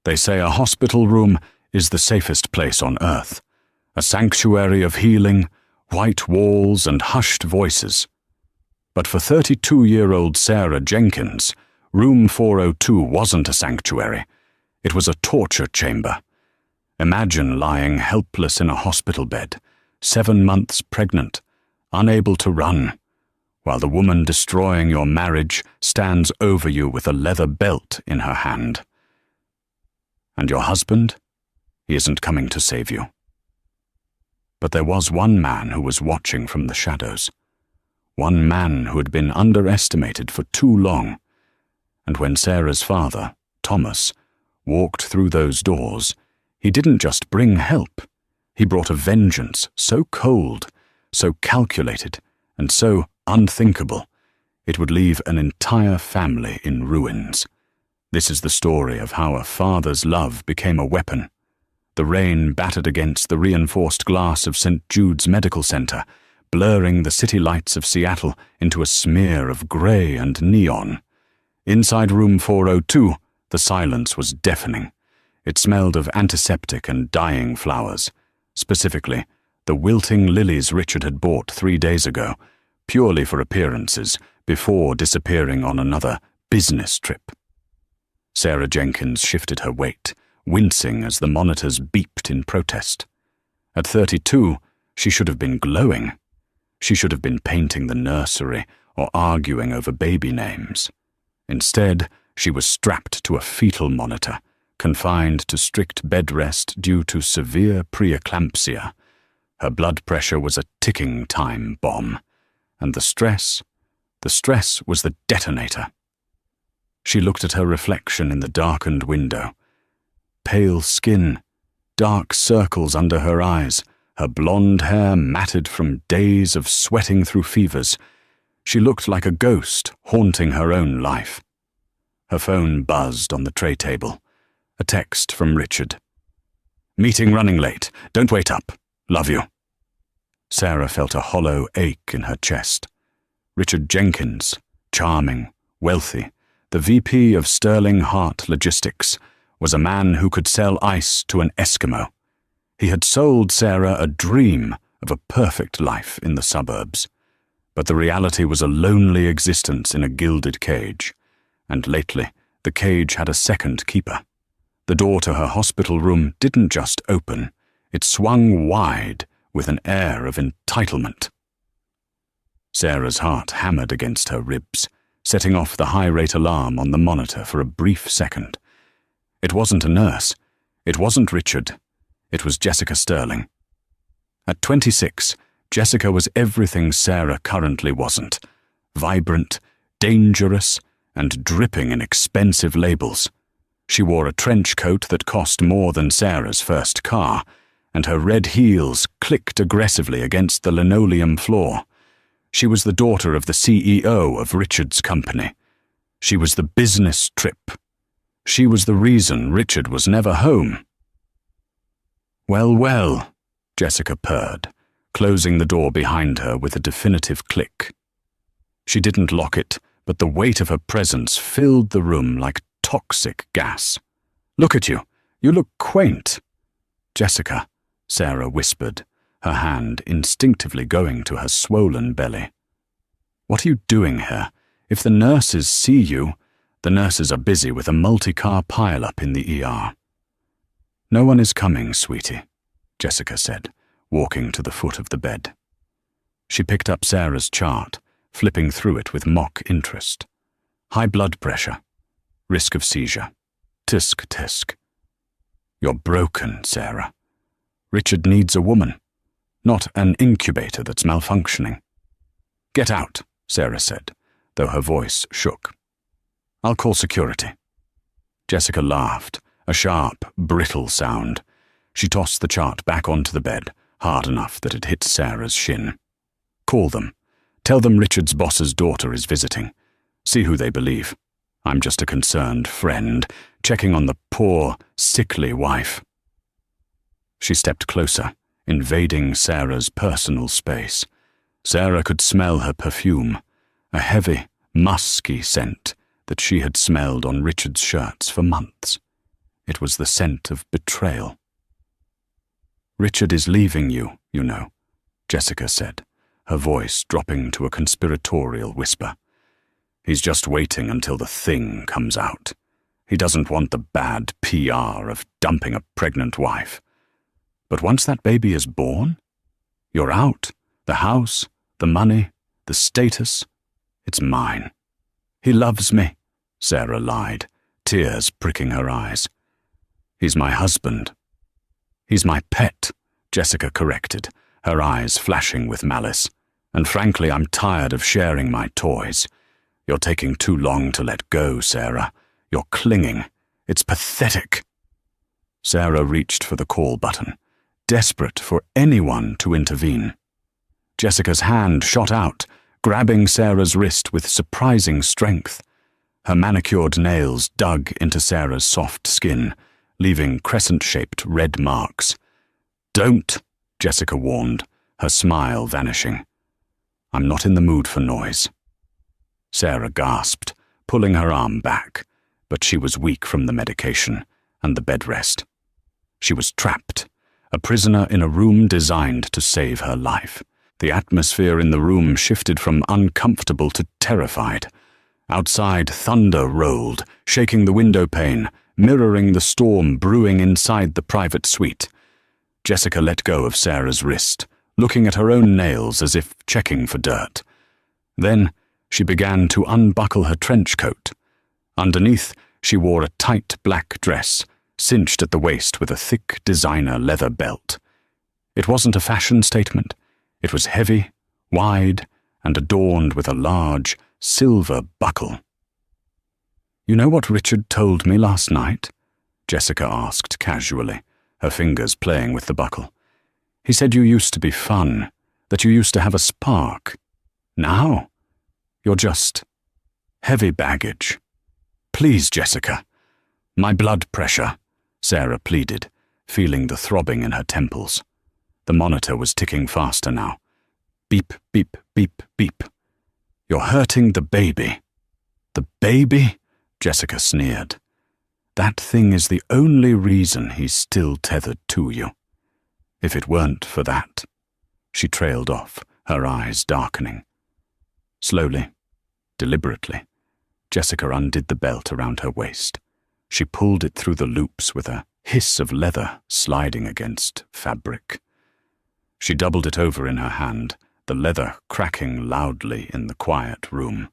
They say a hospital room is the safest place on earth, a sanctuary of healing, white walls and hushed voices. But for 32-year-old Sarah Jenkins, room 402 wasn't a sanctuary. It was a torture chamber. Imagine lying helpless in a hospital bed, 7 months pregnant, unable to run, while the woman destroying your marriage stands over you with a leather belt in her hand. And your husband? He isn't coming to save you. But there was one man who was watching from the shadows. One man who had been underestimated for too long. And when Sarah's father, Thomas, walked through those doors, he didn't just bring help. He brought a vengeance so cold, so calculated, and so unthinkable, it would leave an entire family in ruins. This is the story of how a father's love became a weapon. The rain battered against the reinforced glass of St. Jude's Medical Center, blurring the city lights of Seattle into a smear of grey and neon. Inside room 402, the silence was deafening. It smelled of antiseptic and dying flowers, specifically the wilting lilies Richard had bought 3 days ago, purely for appearances, before disappearing on another business trip. Sarah Jenkins shifted her weight, wincing as the monitors beeped in protest. At 32, she should have been glowing. She should have been painting the nursery or arguing over baby names. Instead, she was strapped to a fetal monitor, confined to strict bed rest due to severe preeclampsia. Her blood pressure was a ticking time bomb, and the stress was the detonator. She looked at her reflection in the darkened window. Pale skin, dark circles under her eyes, her blonde hair matted from days of sweating through fevers. She looked like a ghost haunting her own life. Her phone buzzed on the tray table. A text from Richard. "Meeting running late. Don't wait up. Love you." Sarah felt a hollow ache in her chest. Richard Jenkins, charming, wealthy, the VP of Sterling Hart Logistics, was a man who could sell ice to an Eskimo. He had sold Sarah a dream of a perfect life in the suburbs. But the reality was a lonely existence in a gilded cage. And lately, the cage had a second keeper. The door to her hospital room didn't just open, it swung wide with an air of entitlement. Sarah's heart hammered against her ribs, setting off the high-rate alarm on the monitor for a brief second. It wasn't a nurse. It wasn't Richard. It was Jessica Sterling. At 26, Jessica was everything Sarah currently wasn't. Vibrant, dangerous, and dripping in expensive labels. She wore a trench coat that cost more than Sarah's first car, and her red heels clicked aggressively against the linoleum floor. She was the daughter of the CEO of Richard's company. She was the business trip. She was the reason Richard was never home. "Well, well," Jessica purred, closing the door behind her with a definitive click. She didn't lock it, but the weight of her presence filled the room like toxic gas. "Look at you. You look quaint." "Jessica," Sarah whispered, her hand instinctively going to her swollen belly. "What are you doing here? If the nurses see you..." "The nurses are busy with a multi-car pile-up in the ER." "No one is coming, sweetie," Jessica said, walking to the foot of the bed. She picked up Sarah's chart, flipping through it with mock interest. High blood pressure. Risk of seizure. Tisk, tisk. "You're broken, Sarah. Richard needs a woman, not an incubator that's malfunctioning." "Get out," Sarah said, though her voice shook. "I'll call security." Jessica laughed, a sharp, brittle sound. She tossed the chart back onto the bed, hard enough that it hit Sarah's shin. "Call them. Tell them Richard's boss's daughter is visiting. See who they believe. I'm just a concerned friend, checking on the poor, sickly wife." She stepped closer, invading Sarah's personal space. Sarah could smell her perfume, a heavy, musky scent that she had smelled on Richard's shirts for months. It was the scent of betrayal. "Richard is leaving you, you know," Jessica said, her voice dropping to a conspiratorial whisper. "He's just waiting until the thing comes out. He doesn't want the bad PR of dumping a pregnant wife. But once that baby is born, you're out. The house, the money, the status, it's mine." "He loves me," Sarah lied, tears pricking her eyes. "He's my husband." "He's my pet," Jessica corrected, her eyes flashing with malice. "And frankly, I'm tired of sharing my toys. You're taking too long to let go, Sarah. You're clinging. It's pathetic." Sarah reached for the call button, desperate for anyone to intervene. Jessica's hand shot out, grabbing Sarah's wrist with surprising strength. Her manicured nails dug into Sarah's soft skin, leaving crescent-shaped red marks. "Don't," Jessica warned, her smile vanishing. "I'm not in the mood for noise." Sarah gasped, pulling her arm back, but she was weak from the medication and the bed rest. She was trapped, a prisoner in a room designed to save her life. The atmosphere in the room shifted from uncomfortable to terrified. Outside, thunder rolled, shaking the window pane, mirroring the storm brewing inside the private suite. Jessica let go of Sarah's wrist, looking at her own nails as if checking for dirt. Then she began to unbuckle her trench coat. Underneath, she wore a tight black dress, cinched at the waist with a thick designer leather belt. It wasn't a fashion statement. It was heavy, wide, and adorned with a large, silver buckle. "You know what Richard told me last night?" Jessica asked casually, her fingers playing with the buckle. "He said you used to be fun, that you used to have a spark. Now, you're just heavy baggage. Please, Jessica." "My blood pressure," Sarah pleaded, feeling the throbbing in her temples. The monitor was ticking faster now. Beep, beep, beep, beep. "You're hurting the baby." "The baby?" Jessica sneered. "That thing is the only reason he's still tethered to you. If it weren't for that..." She trailed off, her eyes darkening. Slowly, deliberately, Jessica undid the belt around her waist. She pulled it through the loops with a hiss of leather sliding against fabric. She doubled it over in her hand, the leather cracking loudly in the quiet room.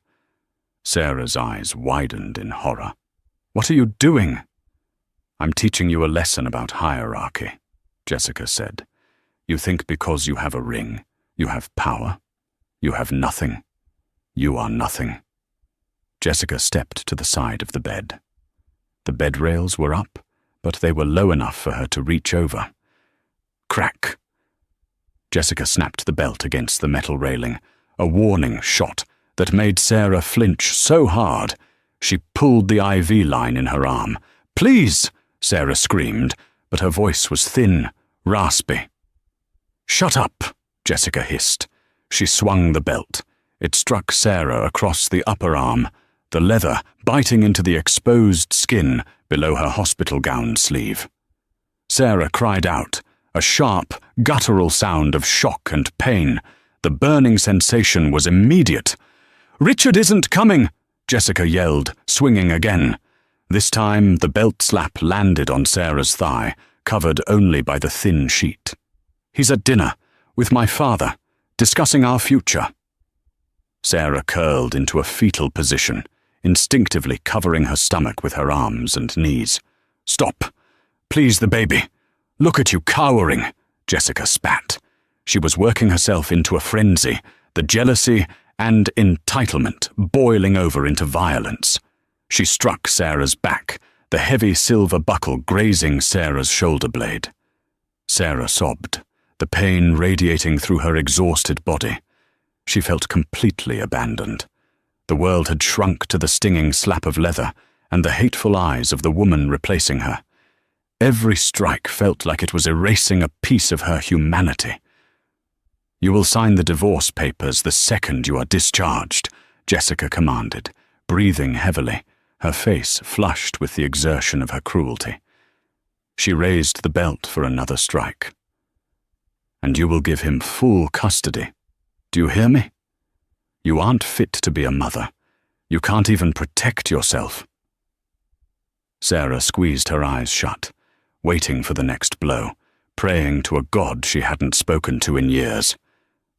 Sarah's eyes widened in horror. "What are you doing?" "I'm teaching you a lesson about hierarchy," Jessica said. "You think because you have a ring, you have power. You have nothing. You are nothing." Jessica stepped to the side of the bed. The bed rails were up, but they were low enough for her to reach over. Crack! Jessica snapped the belt against the metal railing, a warning shot that made Sarah flinch so hard she pulled the IV line in her arm. "Please!" Sarah screamed, but her voice was thin, raspy. "Shut up!" Jessica hissed. She swung the belt. It struck Sarah across the upper arm, the leather biting into the exposed skin below her hospital gown sleeve. Sarah cried out, a sharp, guttural sound of shock and pain. The burning sensation was immediate. "Richard isn't coming!" Jessica yelled, swinging again. This time, the belt slap landed on Sarah's thigh, covered only by the thin sheet. "He's at dinner, with my father, discussing our future." Sarah curled into a fetal position, instinctively covering her stomach with her arms and knees. "Stop! Please, the baby! Look at you cowering!" Jessica spat. She was working herself into a frenzy, the jealousy and entitlement boiling over into violence. She struck Sarah's back, the heavy silver buckle grazing Sarah's shoulder blade. Sarah sobbed, the pain radiating through her exhausted body. She felt completely abandoned. The world had shrunk to the stinging slap of leather and the hateful eyes of the woman replacing her. Every strike felt like it was erasing a piece of her humanity. "You will sign the divorce papers the second you are discharged," Jessica commanded, breathing heavily, her face flushed with the exertion of her cruelty. She raised the belt for another strike. "And you will give him full custody. Do you hear me? You aren't fit to be a mother. You can't even protect yourself." Sarah squeezed her eyes shut, waiting for the next blow, praying to a god she hadn't spoken to in years.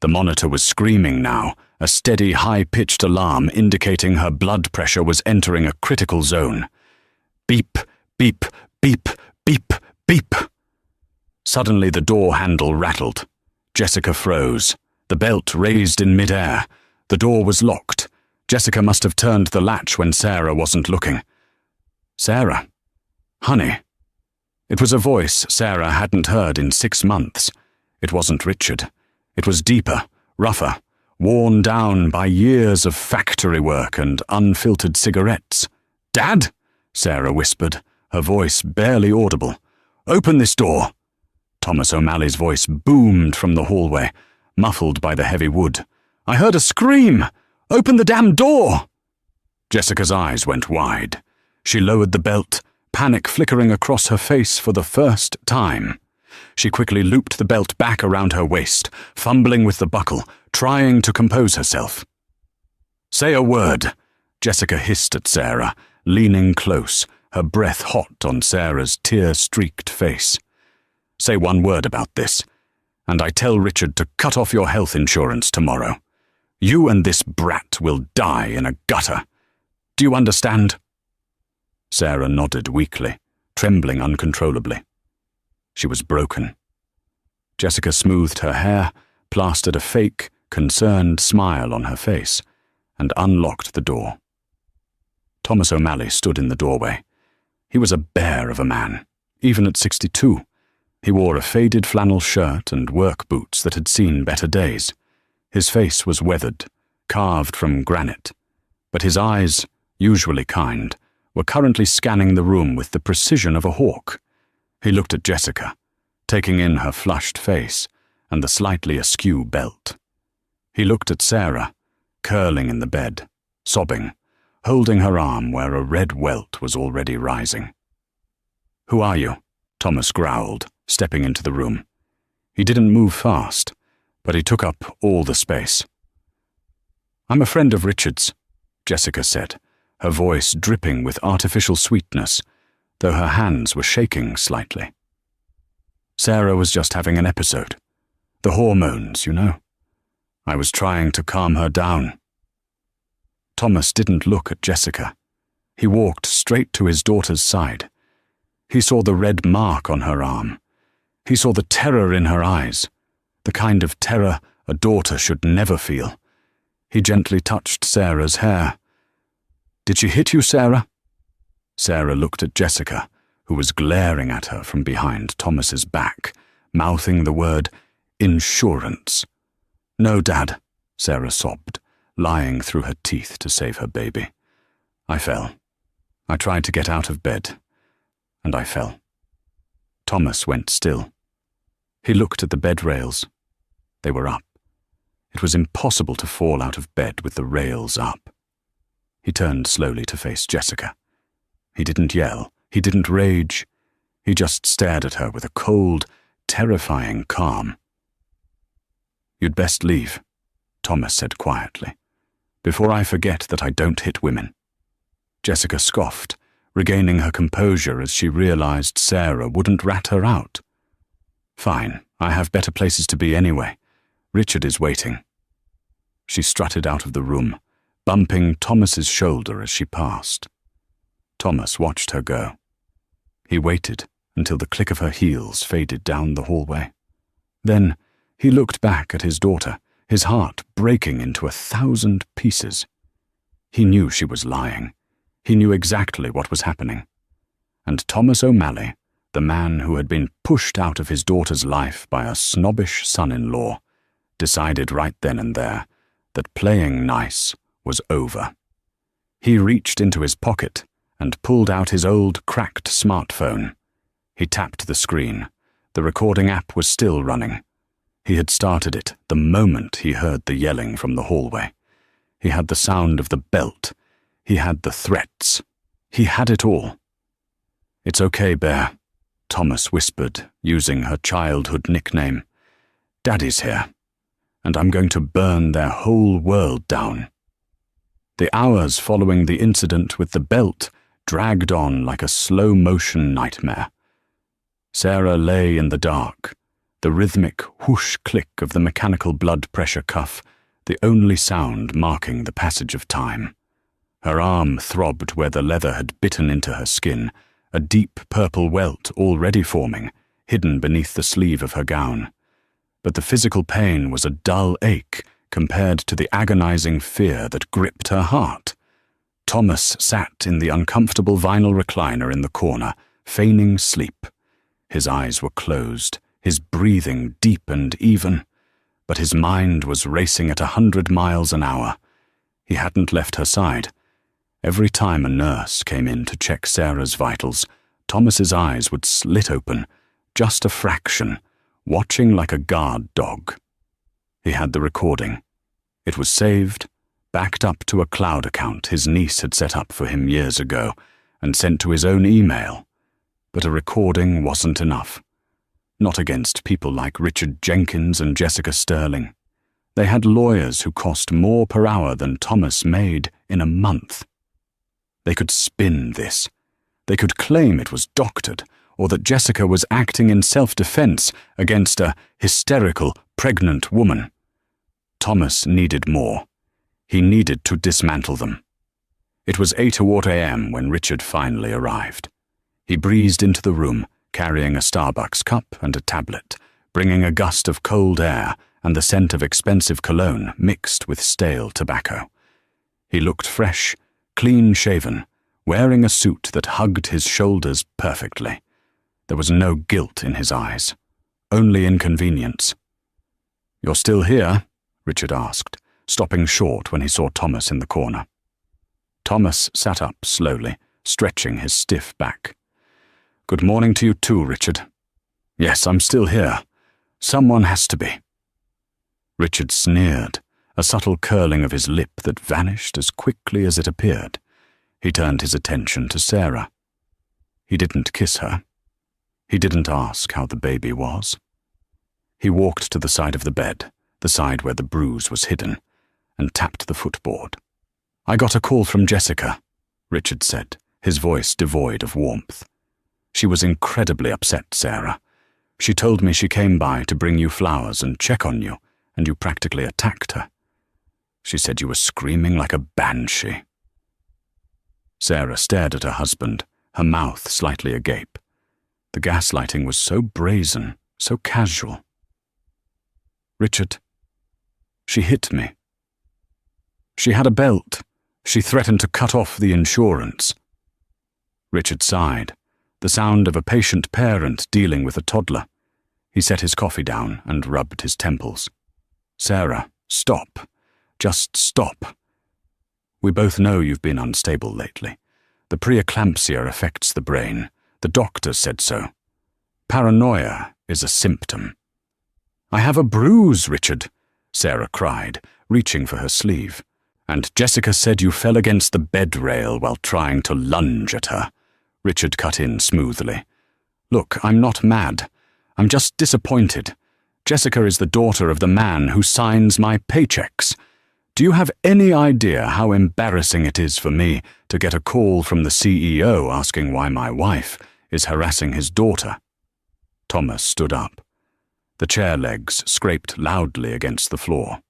The monitor was screaming now, a steady, high-pitched alarm indicating her blood pressure was entering a critical zone. Beep, beep, beep, beep, beep. Suddenly the door handle rattled. Jessica froze, the belt raised in mid-air. The door was locked. Jessica must have turned the latch when Sarah wasn't looking. "Sarah? Honey?" It was a voice Sarah hadn't heard in 6 months. It wasn't Richard. It was deeper, rougher, worn down by years of factory work and unfiltered cigarettes. "Dad?" Sarah whispered, her voice barely audible. "Open this door." Thomas O'Malley's voice boomed from the hallway, muffled by the heavy wood. "I heard a scream! Open the damn door!" Jessica's eyes went wide. She lowered the belt, panic flickering across her face for the first time. She quickly looped the belt back around her waist, fumbling with the buckle, trying to compose herself. "Say a word," Jessica hissed at Sarah, leaning close, her breath hot on Sarah's tear-streaked face. "Say one word about this, and I tell Richard to cut off your health insurance tomorrow. You and this brat will die in a gutter. Do you understand?" Sarah nodded weakly, trembling uncontrollably. She was broken. Jessica smoothed her hair, plastered a fake, concerned smile on her face, and unlocked the door. Thomas O'Malley stood in the doorway. He was a bear of a man, even at 62. He wore a faded flannel shirt and work boots that had seen better days. His face was weathered, carved from granite, but his eyes, usually kind, were currently scanning the room with the precision of a hawk. He looked at Jessica, taking in her flushed face and the slightly askew belt. He looked at Sarah, curling in the bed, sobbing, holding her arm where a red welt was already rising. "Who are you?" Thomas growled, stepping into the room. He didn't move fast, but he took up all the space. "I'm a friend of Richard's," Jessica said, her voice dripping with artificial sweetness, though her hands were shaking slightly. "Sarah was just having an episode. The hormones, you know. I was trying to calm her down." Thomas didn't look at Jessica. He walked straight to his daughter's side. He saw the red mark on her arm. He saw the terror in her eyes, the kind of terror a daughter should never feel. He gently touched Sarah's hair. "Did she hit you, Sarah?" Sarah looked at Jessica, who was glaring at her from behind Thomas's back, mouthing the word insurance. "No, Dad," Sarah sobbed, lying through her teeth to save her baby. "I fell. I tried to get out of bed, and I fell." Thomas went still. He looked at the bed rails. They were up. It was impossible to fall out of bed with the rails up. He turned slowly to face Jessica. He didn't yell. He didn't rage. He just stared at her with a cold, terrifying calm. "You'd best leave," Thomas said quietly, "before I forget that I don't hit women." Jessica scoffed, regaining her composure as she realized Sarah wouldn't rat her out. "Fine, I have better places to be anyway. Richard is waiting." She strutted out of the room, bumping Thomas's shoulder as she passed. Thomas watched her go. He waited until the click of her heels faded down the hallway. Then he looked back at his daughter, his heart breaking into 1,000 pieces. He knew she was lying. He knew exactly what was happening. And Thomas O'Malley, the man who had been pushed out of his daughter's life by a snobbish son-in-law, decided right then and there that playing nice was over. He reached into his pocket and pulled out his old cracked smartphone. He tapped the screen. The recording app was still running. He had started it the moment he heard the yelling from the hallway. He had the sound of the belt. He had the threats. He had it all. "It's okay, Bear," Thomas whispered, using her childhood nickname. "Daddy's here, and I'm going to burn their whole world down." The hours following the incident with the belt dragged on like a slow-motion nightmare. Sarah lay in the dark, the rhythmic whoosh-click of the mechanical blood pressure cuff, the only sound marking the passage of time. Her arm throbbed where the leather had bitten into her skin, a deep purple welt already forming, hidden beneath the sleeve of her gown. But the physical pain was a dull ache compared to the agonizing fear that gripped her heart. Thomas sat in the uncomfortable vinyl recliner in the corner, feigning sleep. His eyes were closed, his breathing deep and even, but his mind was racing at 100 miles an hour. He hadn't left her side. Every time a nurse came in to check Sarah's vitals, Thomas's eyes would slit open, just a fraction, watching like a guard dog. He had the recording. It was saved, backed up to a cloud account his niece had set up for him years ago, and sent to his own email. But a recording wasn't enough. Not against people like Richard Jenkins and Jessica Sterling. They had lawyers who cost more per hour than Thomas made in a month. They could spin this. They could claim it was doctored, or that Jessica was acting in self-defense against a hysterical, pregnant woman. Thomas needed more. He needed to dismantle them. It was 8:15 a.m. when Richard finally arrived. He breezed into the room, carrying a Starbucks cup and a tablet, bringing a gust of cold air and the scent of expensive cologne mixed with stale tobacco. He looked fresh, clean-shaven, wearing a suit that hugged his shoulders perfectly. There was no guilt in his eyes, only inconvenience. "You're still here?" Richard asked, stopping short when he saw Thomas in the corner. Thomas sat up slowly, stretching his stiff back. "Good morning to you too, Richard." "Yes, I'm still here. Someone has to be." Richard sneered, a subtle curling of his lip that vanished as quickly as it appeared. He turned his attention to Sarah. He didn't kiss her. He didn't ask how the baby was. He walked to the side of the bed, the side where the bruise was hidden, and tapped the footboard. "I got a call from Jessica," Richard said, his voice devoid of warmth. "She was incredibly upset, Sarah. She told me she came by to bring you flowers and check on you, and you practically attacked her. She said you were screaming like a banshee." Sarah stared at her husband, her mouth slightly agape. The gaslighting was so brazen, so casual. "Richard, she hit me. She had a belt. She threatened to cut off the insurance." Richard sighed, the sound of a patient parent dealing with a toddler. He set his coffee down and rubbed his temples. "Sarah, stop. Just stop. We both know you've been unstable lately. The preeclampsia affects the brain. The doctor said so. Paranoia is a symptom." "I have a bruise, Richard," Sarah cried, reaching for her sleeve. "And Jessica said you fell against the bed rail while trying to lunge at her," Richard cut in smoothly. "Look, I'm not mad. I'm just disappointed. Jessica is the daughter of the man who signs my paychecks. Do you have any idea how embarrassing it is for me to get a call from the CEO asking why my wife is harassing his daughter?" Thomas stood up. The chair legs scraped loudly against the floor.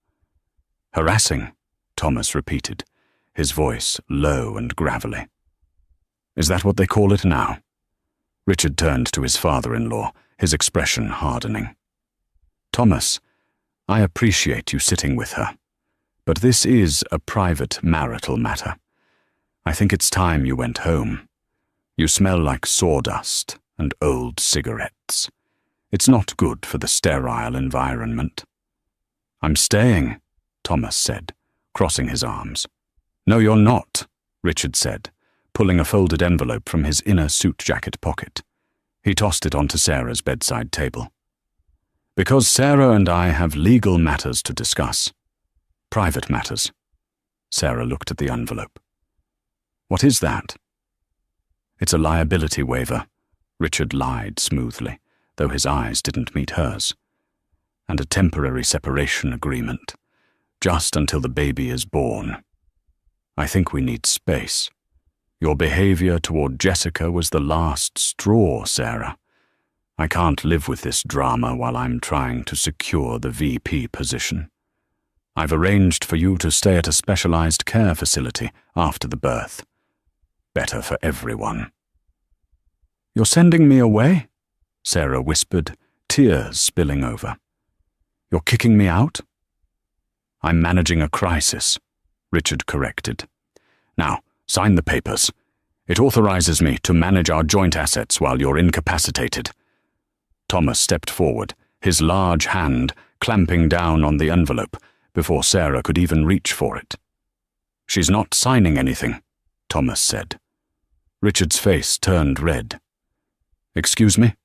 "Harassing," Thomas repeated, his voice low and gravelly. "Is that what they call it now?" Richard turned to his father-in-law, his expression hardening. "Thomas, I appreciate you sitting with her, but this is a private marital matter. I think it's time you went home. You smell like sawdust and old cigarettes. It's not good for the sterile environment." "I'm staying," Thomas said, crossing his arms. "No, you're not," Richard said, pulling a folded envelope from his inner suit jacket pocket. He tossed it onto Sarah's bedside table. "Because Sarah and I have legal matters to discuss. Private matters." Sarah looked at the envelope. "What is that?" "It's a liability waiver," Richard lied smoothly, though his eyes didn't meet hers. And a temporary separation agreement, just until the baby is born. I think we need space. Your behavior toward Jessica was the last straw, Sarah. I can't live with this drama while I'm trying to secure the VP position. I've arranged for you to stay at a specialized care facility after the birth. Better for everyone. You're sending me away? Sarah whispered, tears spilling over. You're kicking me out? I'm managing a crisis, Richard corrected. Now, sign the papers. It authorizes me to manage our joint assets while you're incapacitated. Thomas stepped forward, his large hand clamping down on the envelope before Sarah could even reach for it. She's not signing anything, Thomas said. Richard's face turned red. Excuse me?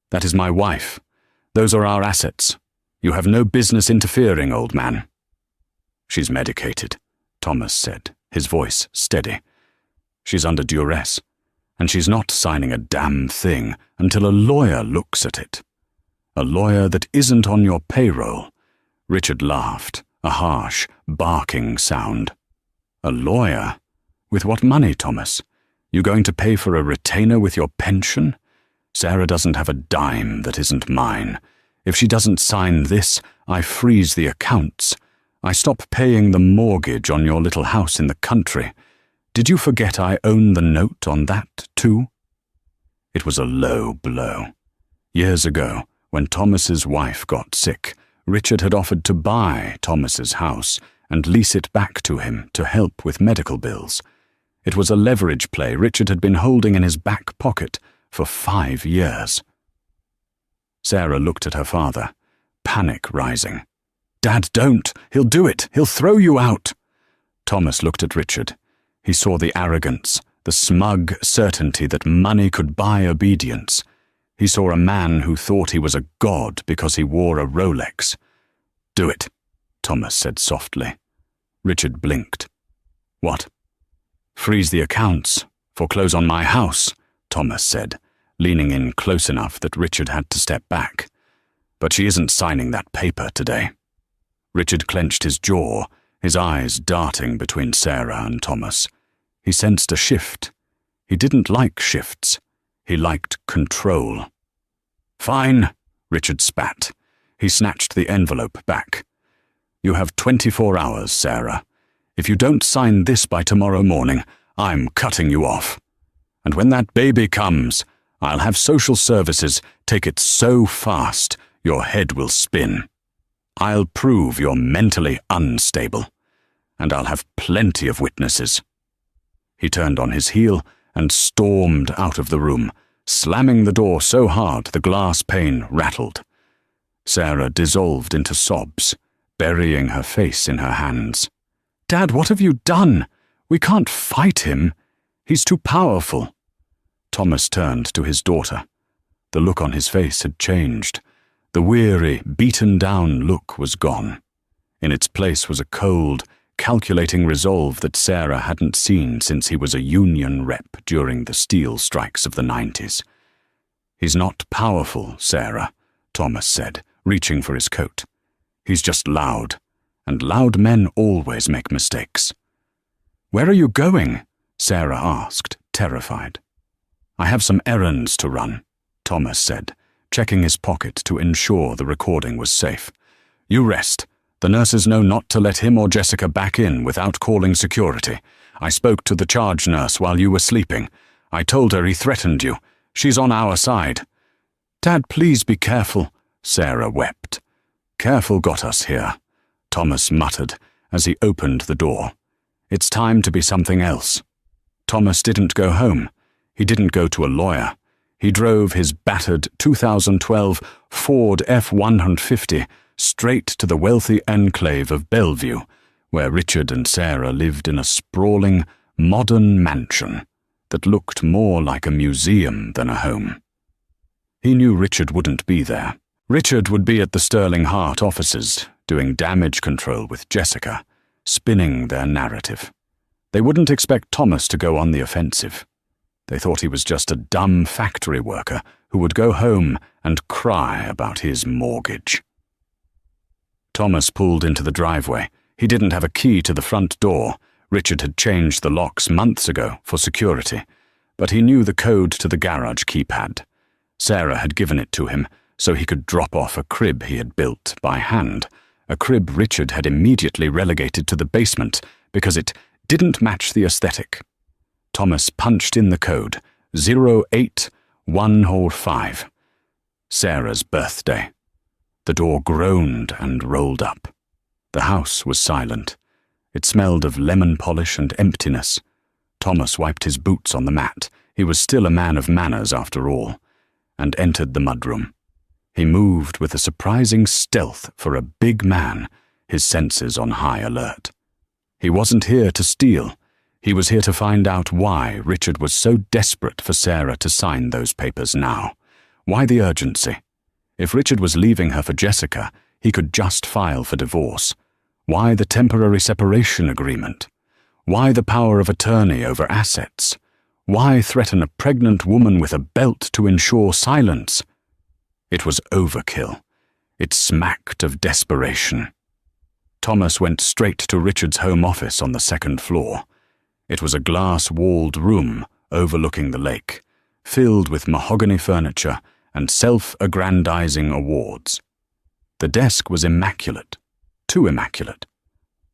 That is my wife. Those are our assets. You have no business interfering, old man. She's medicated, Thomas said, his voice steady. She's under duress, and she's not signing a damn thing until a lawyer looks at it. A lawyer that isn't on your payroll. Richard laughed, a harsh, barking sound. A lawyer? With what money, Thomas? You going to pay for a retainer with your pension? Sarah doesn't have a dime that isn't mine. If she doesn't sign this, I freeze the accounts. I stop paying the mortgage on your little house in the country. Did you forget I own the note on that, too? It was a low blow. Years ago, when Thomas's wife got sick, Richard had offered to buy Thomas's house and lease it back to him to help with medical bills. It was a leverage play Richard had been holding in his back pocket for 5 years. Sarah looked at her father, panic rising. Dad, don't! He'll do it! He'll throw you out! Thomas looked at Richard. He saw the arrogance, the smug certainty that money could buy obedience. He saw a man who thought he was a god because he wore a Rolex. Do it, Thomas said softly. Richard blinked. What? Freeze the accounts, foreclose on my house, Thomas said, leaning in close enough that Richard had to step back. But she isn't signing that paper today. Richard clenched his jaw, his eyes darting between Sarah and Thomas. He sensed a shift. He didn't like shifts. He liked control. Fine, Richard spat. He snatched the envelope back. You have 24 hours, Sarah. If you don't sign this by tomorrow morning, I'm cutting you off. And when that baby comes, I'll have social services take it so fast your head will spin. I'll prove you're mentally unstable, and I'll have plenty of witnesses. He turned on his heel and stormed out of the room, slamming the door so hard the glass pane rattled. Sarah dissolved into sobs, burying her face in her hands. Dad, what have you done? We can't fight him. He's too powerful. Thomas turned to his daughter. The look on his face had changed. The weary, beaten-down look was gone. In its place was a cold, calculating resolve that Sarah hadn't seen since he was a union rep during the steel strikes of the 90s. He's not powerful, Sarah, Thomas said, reaching for his coat. He's just loud, and loud men always make mistakes. Where are you going? Sarah asked, terrified. I have some errands to run, Thomas said, checking his pocket to ensure the recording was safe. You rest. The nurses know not to let him or Jessica back in without calling security. I spoke to the charge nurse while you were sleeping. I told her he threatened you. She's on our side. Dad, please be careful, Sarah wept. Careful got us here, Thomas muttered as he opened the door. It's time to be something else. Thomas didn't go home. He didn't go to a lawyer. He drove his battered 2012 Ford F-150 straight to the wealthy enclave of Bellevue, where Richard and Sarah lived in a sprawling, modern mansion that looked more like a museum than a home. He knew Richard wouldn't be there. Richard would be at the Sterling Hart offices, doing damage control with Jessica, spinning their narrative. They wouldn't expect Thomas to go on the offensive. They thought he was just a dumb factory worker who would go home and cry about his mortgage. Thomas pulled into the driveway. He didn't have a key to the front door. Richard had changed the locks months ago for security, but he knew the code to the garage keypad. Sarah had given it to him so he could drop off a crib he had built by hand, a crib Richard had immediately relegated to the basement because it didn't match the aesthetic. Thomas punched in the code, 08145. Sarah's birthday. The door groaned and rolled up. The house was silent. It smelled of lemon polish and emptiness. Thomas wiped his boots on the mat. He was still a man of manners after all, and entered the mudroom. He moved with a surprising stealth for a big man, his senses on high alert. He wasn't here to steal. He was here to find out why Richard was so desperate for Sarah to sign those papers now. Why the urgency? If Richard was leaving her for Jessica, he could just file for divorce. Why the temporary separation agreement? Why the power of attorney over assets? Why threaten a pregnant woman with a belt to ensure silence? It was overkill. It smacked of desperation. Thomas went straight to Richard's home office on the second floor. It was a glass-walled room overlooking the lake, filled with mahogany furniture and self-aggrandizing awards. The desk was immaculate, too immaculate.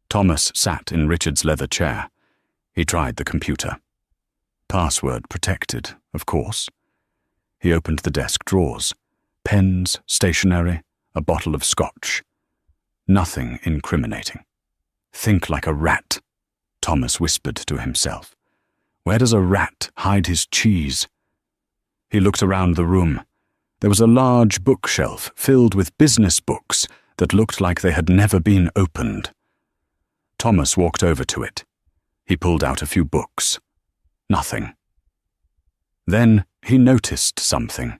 Thomas sat in Richard's leather chair. He tried the computer. Password protected, of course. He opened the desk drawers. Pens, stationery, a bottle of scotch. Nothing incriminating. Think like a rat, Thomas whispered to himself. Where does a rat hide his cheese? He looked around the room. There was a large bookshelf filled with business books that looked like they had never been opened. Thomas walked over to it. He pulled out a few books. Nothing. Then he noticed something.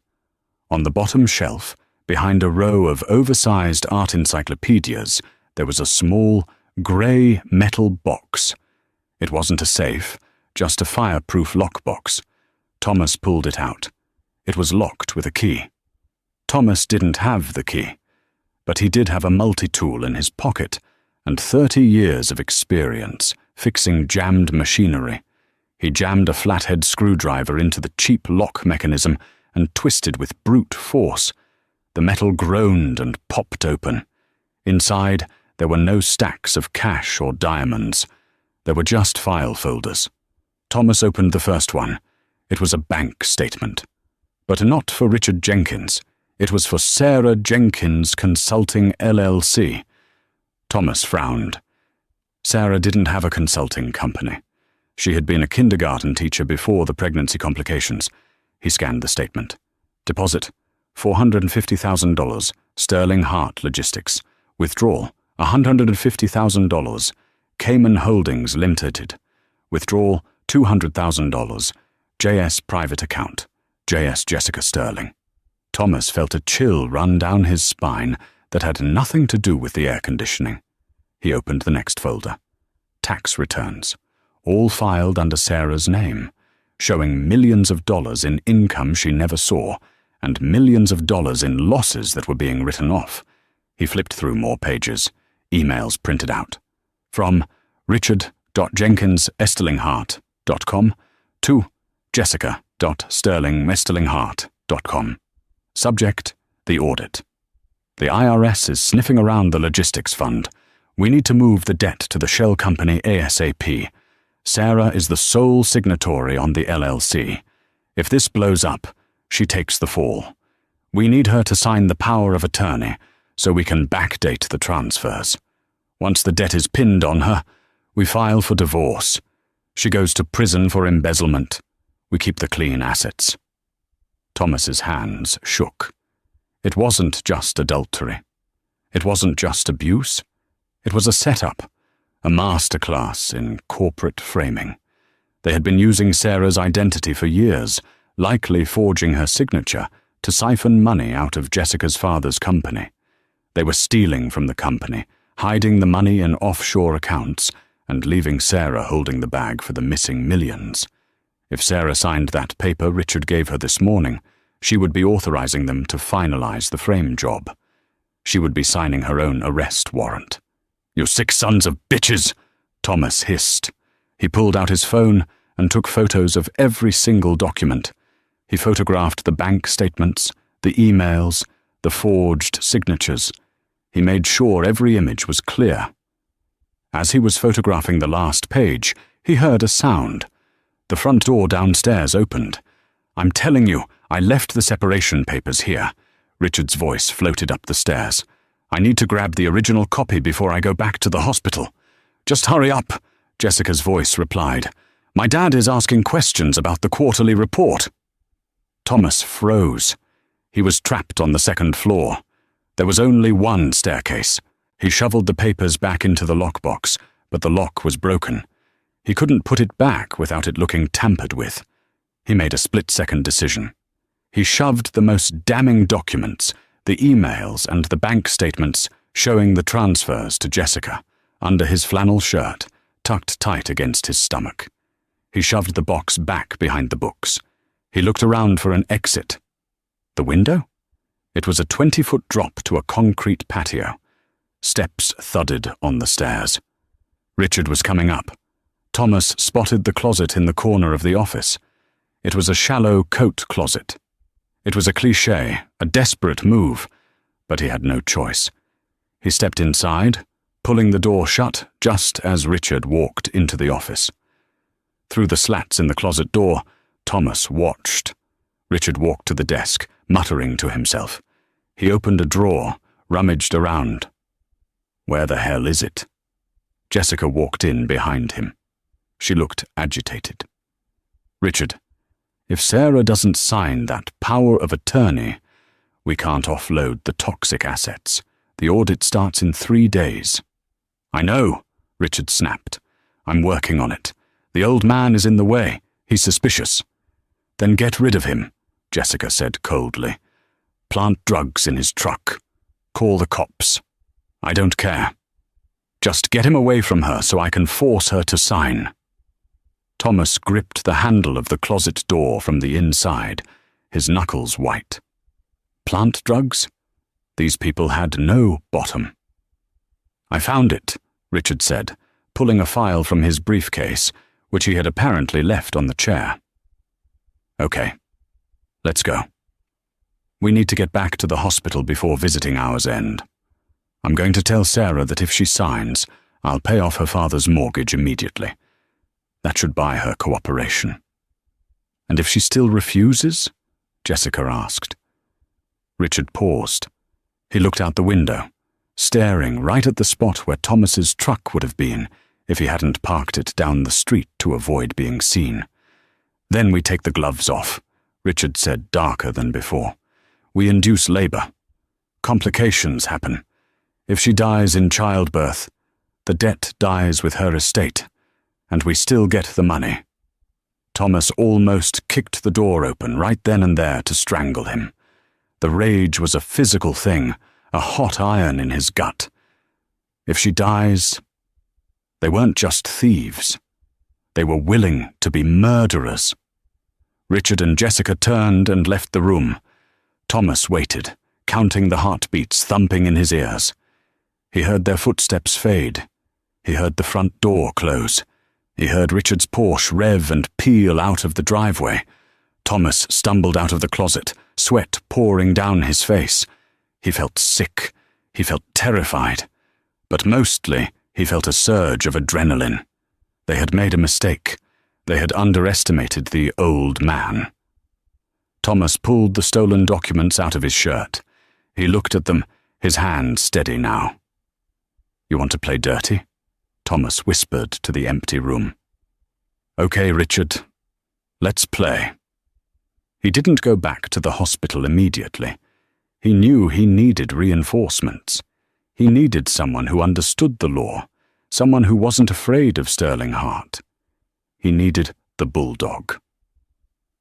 On the bottom shelf, behind a row of oversized art encyclopedias, there was a small, grey metal box. It wasn't a safe, just a fireproof lockbox. Thomas pulled it out. It was locked with a key. Thomas didn't have the key, but he did have a multi-tool in his pocket and 30 years of experience fixing jammed machinery. He jammed a flathead screwdriver into the cheap lock mechanism and twisted with brute force. The metal groaned and popped open. Inside, there were no stacks of cash or diamonds. There were just file folders. Thomas opened the first one. It was a bank statement. But not for Richard Jenkins. It was for Sarah Jenkins Consulting LLC. Thomas frowned. Sarah didn't have a consulting company. She had been a kindergarten teacher before the pregnancy complications. He scanned the statement. Deposit, $450,000, Sterling Hart Logistics. Withdrawal, $150,000, Cayman Holdings Limited. Withdrawal, $200,000, JS Private Account, JS Jessica Sterling. Thomas felt a chill run down his spine that had nothing to do with the air conditioning. He opened the next folder. Tax returns, all filed under Sarah's name, showing millions of dollars in income she never saw and millions of dollars in losses that were being written off. He flipped through more pages, emails printed out. From richard.jenkins.estelinghardt.com to jessica.sterling.estelinghardt.com. Subject, the audit. The IRS is sniffing around the logistics fund. We need to move the debt to the shell company ASAP. Sarah is the sole signatory on the LLC. If this blows up, she takes the fall. We need her to sign the power of attorney so we can backdate the transfers. Once the debt is pinned on her, we file for divorce. She goes to prison for embezzlement. We keep the clean assets. Thomas's hands shook. It wasn't just adultery. It wasn't just abuse. It was a setup, a masterclass in corporate framing. They had been using Sarah's identity for years, likely forging her signature to siphon money out of Jessica's father's company. They were stealing from the company, hiding the money in offshore accounts, and leaving Sarah holding the bag for the missing millions. If Sarah signed that paper Richard gave her this morning, she would be authorizing them to finalize the frame job. She would be signing her own arrest warrant. "You sick sons of bitches!" Thomas hissed. He pulled out his phone and took photos of every single document. He photographed the bank statements, the emails, the forged signatures. He made sure every image was clear. As he was photographing the last page, he heard a sound. The front door downstairs opened. "I'm telling you, I left the separation papers here." Richard's voice floated up the stairs. "I need to grab the original copy before I go back to the hospital." "Just hurry up," Jessica's voice replied. "My dad is asking questions about the quarterly report." Thomas froze. He was trapped on the second floor. There was only one staircase. He shoveled the papers back into the lockbox, but the lock was broken. He couldn't put it back without it looking tampered with. He made a split-second decision. He shoved the most damning documents, the emails and the bank statements showing the transfers to Jessica, under his flannel shirt, tucked tight against his stomach. He shoved the box back behind the books. He looked around for an exit. The window? It was a 20-foot drop to a concrete patio. Steps thudded on the stairs. Richard was coming up. Thomas spotted the closet in the corner of the office. It was a shallow coat closet. It was a cliché, a desperate move, but he had no choice. He stepped inside, pulling the door shut just as Richard walked into the office. Through the slats in the closet door, Thomas watched. Richard walked to the desk, muttering to himself. He opened a drawer, rummaged around. "Where the hell is it?" Jessica walked in behind him. She looked agitated. "Richard, if Sarah doesn't sign that power of attorney, we can't offload the toxic assets. The audit starts in 3 days." "I know," Richard snapped. "I'm working on it. The old man is in the way. He's suspicious." "Then get rid of him," Jessica said coldly. "Plant drugs in his truck. Call the cops. I don't care. Just get him away from her so I can force her to sign." Thomas gripped the handle of the closet door from the inside, his knuckles white. Plant drugs? These people had no bottom. "I found it," Richard said, pulling a file from his briefcase, which he had apparently left on the chair. "Okay, let's go. We need to get back to the hospital before visiting hours end. I'm going to tell Sarah that if she signs, I'll pay off her father's mortgage immediately. That should buy her cooperation." "And if she still refuses?" Jessica asked. Richard paused. He looked out the window, staring right at the spot where Thomas's truck would have been if he hadn't parked it down the street to avoid being seen. "Then we take the gloves off," Richard said, darker than before. "We induce labor. Complications happen. If she dies in childbirth, the debt dies with her estate, and we still get the money." Thomas almost kicked the door open right then and there to strangle him. The rage was a physical thing, a hot iron in his gut. If she dies, they weren't just thieves. They were willing to be murderers. Richard and Jessica turned and left the room. Thomas waited, counting the heartbeats thumping in his ears. He heard their footsteps fade. He heard the front door close. He heard Richard's Porsche rev and peel out of the driveway. Thomas stumbled out of the closet, sweat pouring down his face. He felt sick. He felt terrified. But mostly, he felt a surge of adrenaline. They had made a mistake. They had underestimated the old man. Thomas pulled the stolen documents out of his shirt. He looked at them, his hand steady now. "You want to play dirty?" Thomas whispered to the empty room. "Okay, Richard. Let's play." He didn't go back to the hospital immediately. He knew he needed reinforcements. He needed someone who understood the law, someone who wasn't afraid of Sterling Hart. He needed the bulldog.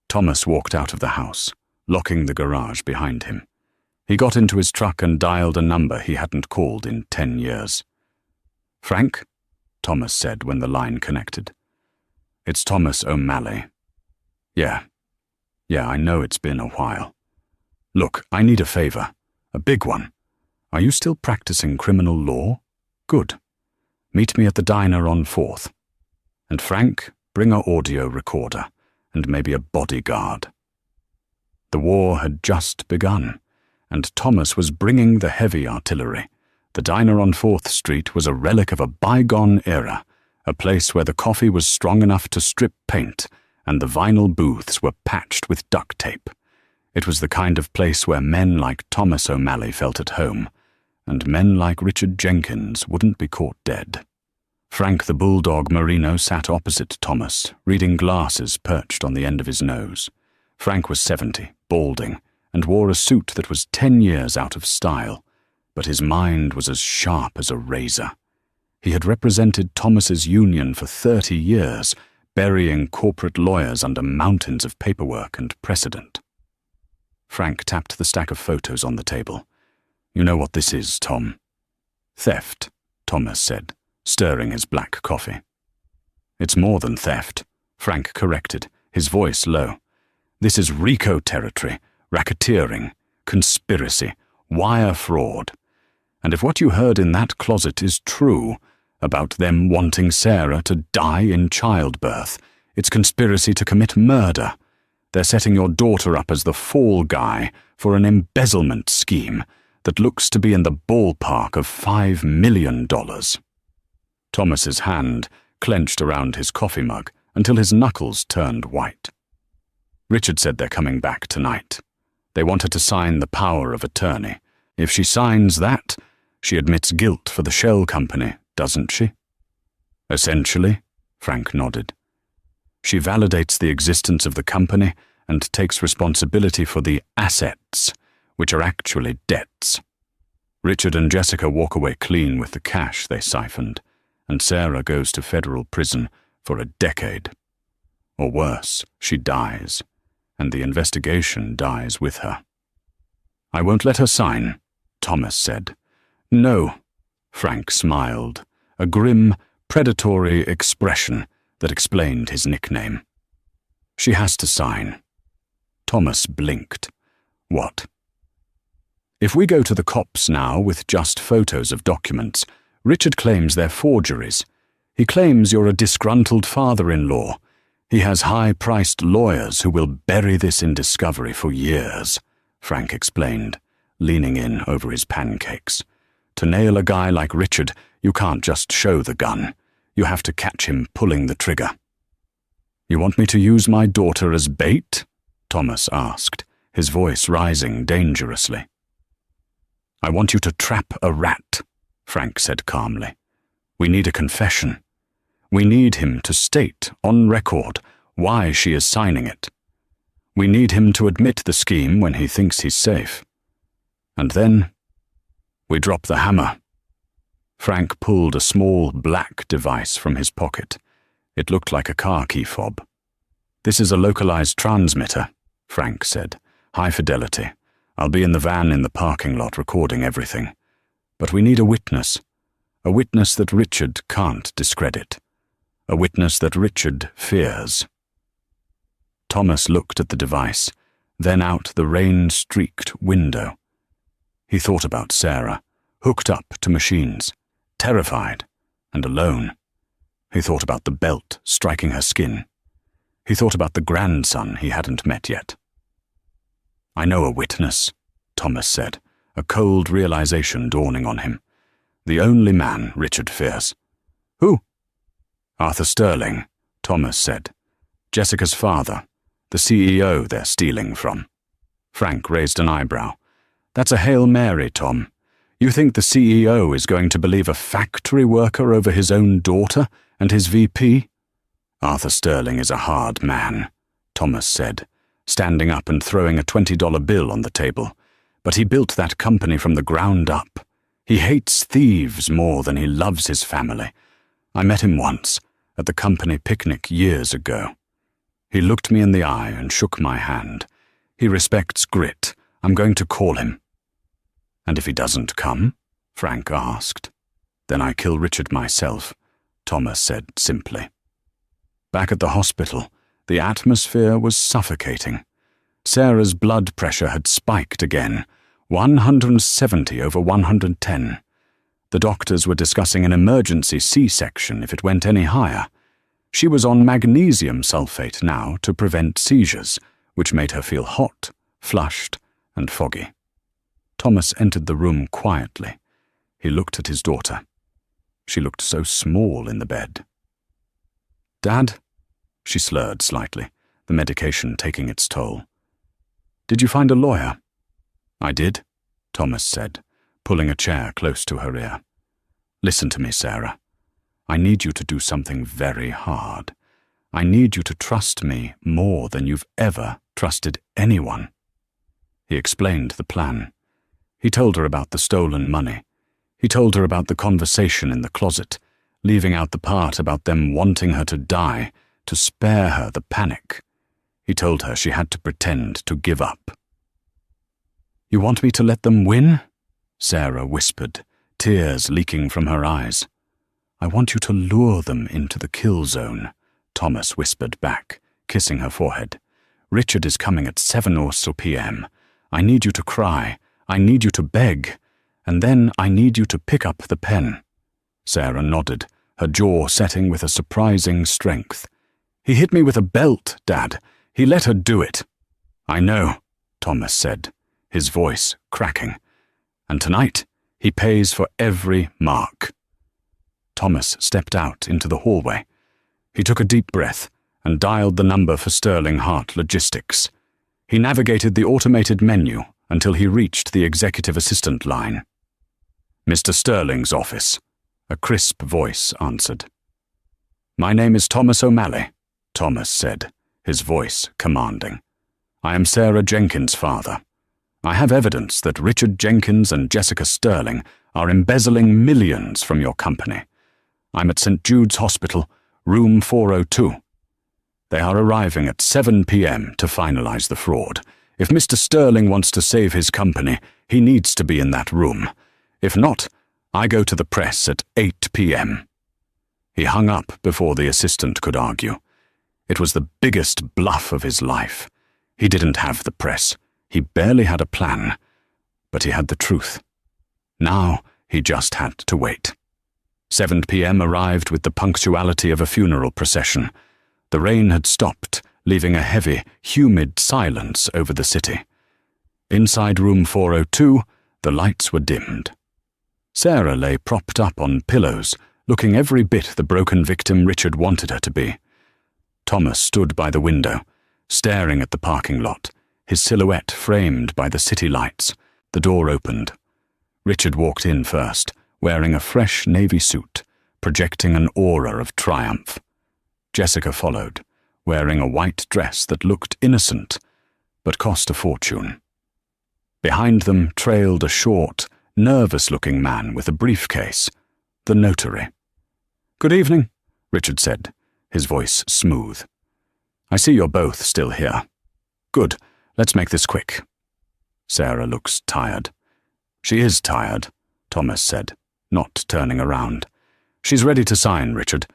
Thomas walked out of the house, locking the garage behind him. He got into his truck and dialed a number he hadn't called in 10 years. "Frank?" Thomas said when the line connected. "It's Thomas O'Malley. Yeah, I know it's been a while. Look, I need a favor. A big one. Are you still practicing criminal law? Good. Meet me at the diner on 4th. And Frank, bring a audio recorder and maybe a bodyguard. The war had just begun, and Thomas was bringing the heavy artillery. The diner on 4th Street was a relic of a bygone era, a place where the coffee was strong enough to strip paint and the vinyl booths were patched with duct tape. It was the kind of place where men like Thomas O'Malley felt at home, and men like Richard Jenkins wouldn't be caught dead. Frank the Bulldog Marino sat opposite Thomas, reading glasses perched on the end of his nose. Frank was 70, balding, and wore a suit that was 10 years out of style, but his mind was as sharp as a razor. He had represented Thomas's union for 30 years, burying corporate lawyers under mountains of paperwork and precedent. Frank tapped the stack of photos on the table. You know what this is, Tom? Theft, Thomas said, stirring his black coffee. It's more than theft, Frank corrected, his voice low. This is RICO territory, racketeering, conspiracy, wire fraud. And if what you heard in that closet is true, about them wanting Sarah to die in childbirth, it's conspiracy to commit murder. They're setting your daughter up as the fall guy for an embezzlement scheme that looks to be in the ballpark of $5 million. Thomas's hand clenched around his coffee mug until his knuckles turned white. Richard said they're coming back tonight. They want her to sign the power of attorney. If she signs that, she admits guilt for the shell company, doesn't she? Essentially, Frank nodded. She validates the existence of the company and takes responsibility for the assets, which are actually debts. Richard and Jessica walk away clean with the cash they siphoned, and Sarah goes to federal prison for a decade. Or worse, she dies, and the investigation dies with her. I won't let her sign, Thomas said. No, Frank smiled, a grim, predatory expression that explained his nickname. She has to sign. Thomas blinked. What? If we go to the cops now with just photos of documents, Richard claims they're forgeries. He claims you're a disgruntled father-in-law. He has high-priced lawyers who will bury this in discovery for years, Frank explained, leaning in over his pancakes. To nail a guy like Richard, you can't just show the gun. You have to catch him pulling the trigger. You want me to use my daughter as bait? Thomas asked, his voice rising dangerously. I want you to trap a rat, Frank said calmly. We need a confession. We need him to state, on record, why she is signing it. We need him to admit the scheme when he thinks he's safe. And then, we drop the hammer. Frank pulled a small black device from his pocket. It looked like a car key fob. This is a localized transmitter, Frank said. High fidelity. I'll be in the van in the parking lot recording everything. But we need a witness that Richard can't discredit. A witness that Richard fears. Thomas looked at the device, then out the rain-streaked window. He thought about Sarah, hooked up to machines, terrified and alone. He thought about the belt striking her skin. He thought about the grandson he hadn't met yet. I know a witness, Thomas said, a cold realization dawning on him. The only man Richard fears. Who? Arthur Sterling, Thomas said. Jessica's father, the CEO they're stealing from. Frank raised an eyebrow. That's a Hail Mary, Tom. You think the CEO is going to believe a factory worker over his own daughter and his VP? Arthur Sterling is a hard man, Thomas said, standing up and throwing a $20 bill on the table. But he built that company from the ground up. He hates thieves more than he loves his family. I met him once, at the company picnic years ago. He looked me in the eye and shook my hand. He respects grit. I'm going to call him. And if he doesn't come? Frank asked. Then I kill Richard myself, Thomas said simply. Back at the hospital, The atmosphere was suffocating. Sarah's blood pressure had spiked again, 170 over 110. The doctors were discussing an emergency C-section if it went any higher. She was on magnesium sulfate now to prevent seizures, which made her feel hot, flushed, and foggy. Thomas entered the room quietly. He looked at his daughter. She looked so small in the bed. "Dad?" She slurred slightly, the medication taking its toll. "Did you find a lawyer?" "I did," Thomas said, pulling a chair close to her ear. "Listen to me, Sarah. I need you to do something very hard. I need you to trust me more than you've ever trusted anyone." He explained the plan. He told her about the stolen money. He told her about the conversation in the closet, leaving out the part about them wanting her to die, to spare her the panic. He told her she had to pretend to give up. "You want me to let them win?" Sarah whispered, tears leaking from her eyes. "I want you to lure them into the kill zone," Thomas whispered back, kissing her forehead. "Richard is coming at 7 or so p.m. I need you to cry. I need you to beg. And then I need you to pick up the pen." Sarah nodded, her jaw setting with a surprising strength. "He hit me with a belt, Dad. He let her do it." "I know," Thomas said, his voice cracking. "And tonight, he pays for every mark." Thomas stepped out into the hallway. He took a deep breath and dialed the number for Sterling Hart Logistics. He navigated the automated menu until he reached the executive assistant line. "Mr. Sterling's office," a crisp voice answered. "My name is Thomas O'Malley," Thomas said, his voice commanding. "I am Sarah Jenkins' father. I have evidence that Richard Jenkins and Jessica Sterling are embezzling millions from your company. I'm at St. Jude's Hospital, room 402. They are arriving at 7 p.m. to finalize the fraud. If Mr. Sterling wants to save his company, he needs to be in that room. If not, I go to the press at 8 p.m. He hung up before the assistant could argue. It was the biggest bluff of his life. He didn't have the press. He barely had a plan. But he had the truth. Now he just had to wait. 7 p.m. arrived with the punctuality of a funeral procession. The rain had stopped, leaving a heavy, humid silence over the city. Inside room 402, the lights were dimmed. Sarah lay propped up on pillows, looking every bit the broken victim Richard wanted her to be. Thomas stood by the window, staring at the parking lot, his silhouette framed by the city lights. The door opened. Richard walked in first, wearing a fresh navy suit, projecting an aura of triumph. Jessica followed, wearing a white dress that looked innocent, but cost a fortune. Behind them trailed a short, nervous-looking man with a briefcase, the notary. "Good evening," Richard said, his voice smooth. "I see you're both still here. Good, let's make this quick." Sarah looks tired. "She is tired," Thomas said, not turning around. "She's ready to sign, Richard.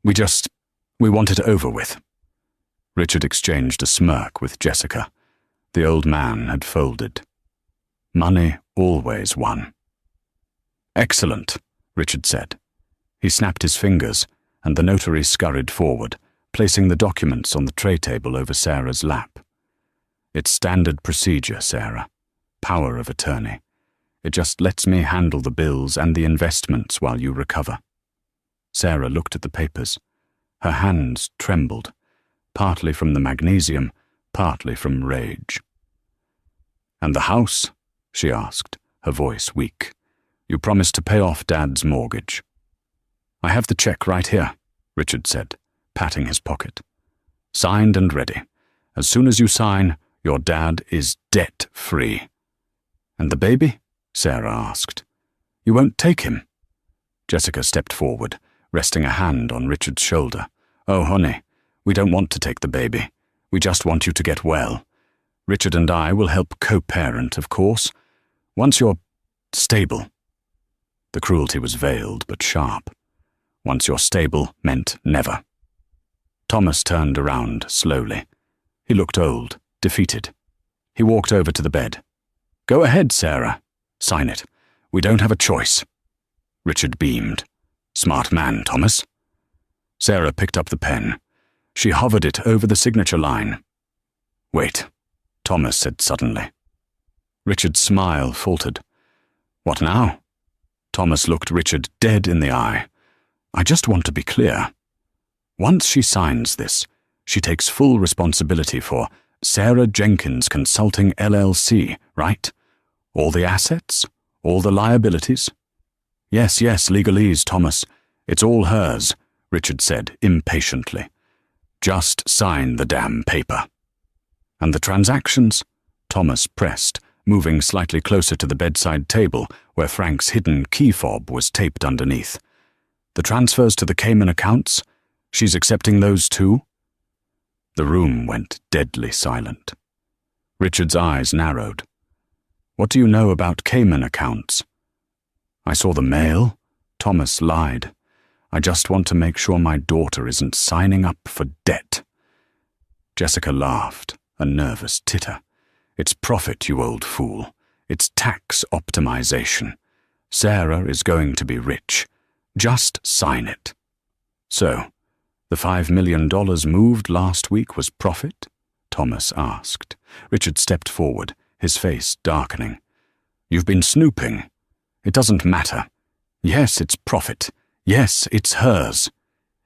We want it over with." Richard exchanged a smirk with Jessica. The old man had folded. Money always won. "Excellent," Richard said. He snapped his fingers, and the notary scurried forward, placing the documents on the tray table over Sarah's lap. "It's standard procedure, Sarah. Power of attorney. It just lets me handle the bills and the investments while you recover." Sarah looked at the papers. Her hands trembled, partly from the magnesium, partly from rage. "And the house?" she asked, her voice weak. "You promised to pay off Dad's mortgage." "I have the check right here," Richard said, patting his pocket. "Signed and ready. As soon as you sign, your dad is debt-free." "And the baby?" Sarah asked. "You won't take him?" Jessica stepped forward, resting a hand on Richard's shoulder. "Oh, honey, we don't want to take the baby. We just want you to get well. Richard and I will help co-parent, of course. Once you're stable." The cruelty was veiled but sharp. Once you're stable meant never. Thomas turned around slowly. He looked old, defeated. He walked over to the bed. "Go ahead, Sarah. Sign it. We don't have a choice." Richard beamed. "Smart man, Thomas." Sarah picked up the pen. She hovered it over the signature line. "Wait," Thomas said suddenly. Richard's smile faltered. "What now?" Thomas looked Richard dead in the eye. "I just want to be clear. Once she signs this, she takes full responsibility for Sarah Jenkins Consulting LLC, right? All the assets? All the liabilities?" Yes, legalese, Thomas. It's all hers," Richard said impatiently. "Just sign the damn paper." "And the transactions?" Thomas pressed, moving slightly closer to the bedside table where Frank's hidden key fob was taped underneath. "The transfers to the Cayman accounts? She's accepting those too?" The room went deadly silent. Richard's eyes narrowed. "What do you know about Cayman accounts?" "I saw the mail," Thomas lied. "I just want to make sure my daughter isn't signing up for debt." Jessica laughed, a nervous titter. "It's profit, you old fool. It's tax optimization. Sarah is going to be rich. Just sign it." "So, the $5 million moved last week was profit?" Thomas asked. Richard stepped forward, his face darkening. "You've been snooping. It doesn't matter. Yes, it's profit. Yes, it's hers.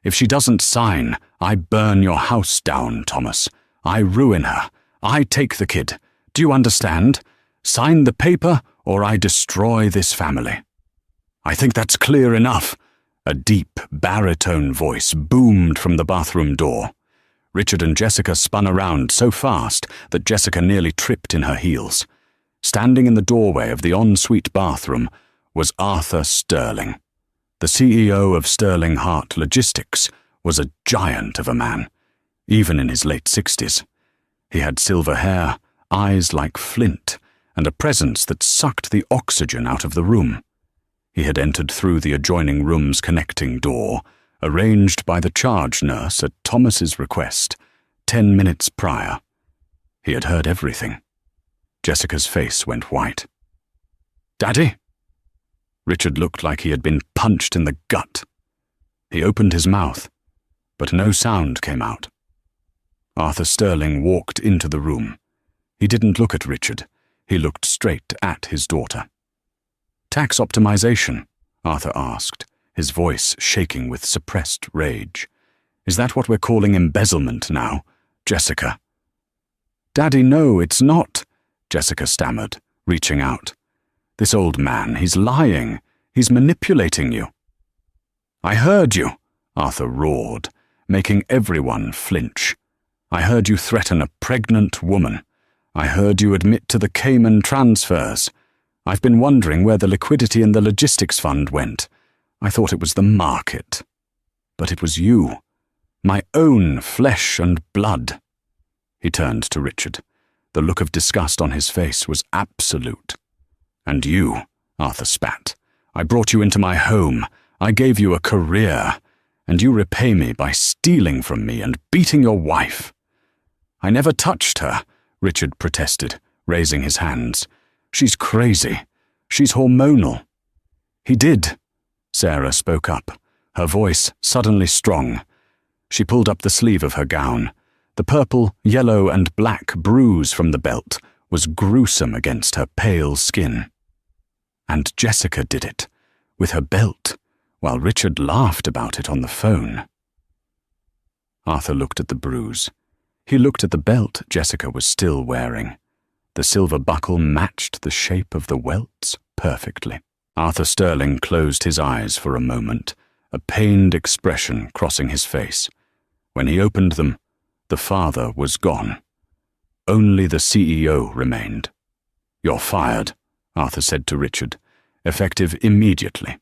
If she doesn't sign, I burn your house down, Thomas. I ruin her. I take the kid. Do you understand? Sign the paper, or I destroy this family." "I think that's clear enough." A deep, baritone voice boomed from the bathroom door. Richard and Jessica spun around so fast that Jessica nearly tripped in her heels. Standing in the doorway of the ensuite bathroom was Arthur Sterling. The CEO of Sterling Hart Logistics was a giant of a man, even in his late 60s. He had silver hair, eyes like flint, and a presence that sucked the oxygen out of the room. He had entered through the adjoining room's connecting door, arranged by the charge nurse at Thomas's request, 10 minutes prior. He had heard everything. Jessica's face went white. "Daddy?" Richard looked like he had been punched in the gut. He opened his mouth, but no sound came out. Arthur Sterling walked into the room. He didn't look at Richard. He looked straight at his daughter. "Tax optimization?" Arthur asked, his voice shaking with suppressed rage. "Is that what we're calling embezzlement now, Jessica?" "Daddy, no, it's not," Jessica stammered, reaching out. "This old man, he's lying. He's manipulating you." "I heard you," Arthur roared, making everyone flinch. "I heard you threaten a pregnant woman. I heard you admit to the Cayman transfers. I've been wondering where the liquidity in the logistics fund went. I thought it was the market. But it was you. My own flesh and blood." He turned to Richard. The look of disgust on his face was absolute. "And you," Arthur spat. "I brought you into my home. I gave you a career. And you repay me by stealing from me and beating your wife." "I never touched her," Richard protested, raising his hands. "She's crazy. She's hormonal." "He did," Sarah spoke up, her voice suddenly strong. She pulled up the sleeve of her gown. The purple, yellow, and black bruise from the belt was gruesome against her pale skin. And Jessica did it, with her belt, while Richard laughed about it on the phone. Arthur looked at the bruise. He looked at the belt Jessica was still wearing. The silver buckle matched the shape of the welts perfectly. Arthur Sterling closed his eyes for a moment, a pained expression crossing his face. When he opened them, the father was gone. Only the CEO remained. "You're fired," Arthur said to Richard, "effective immediately.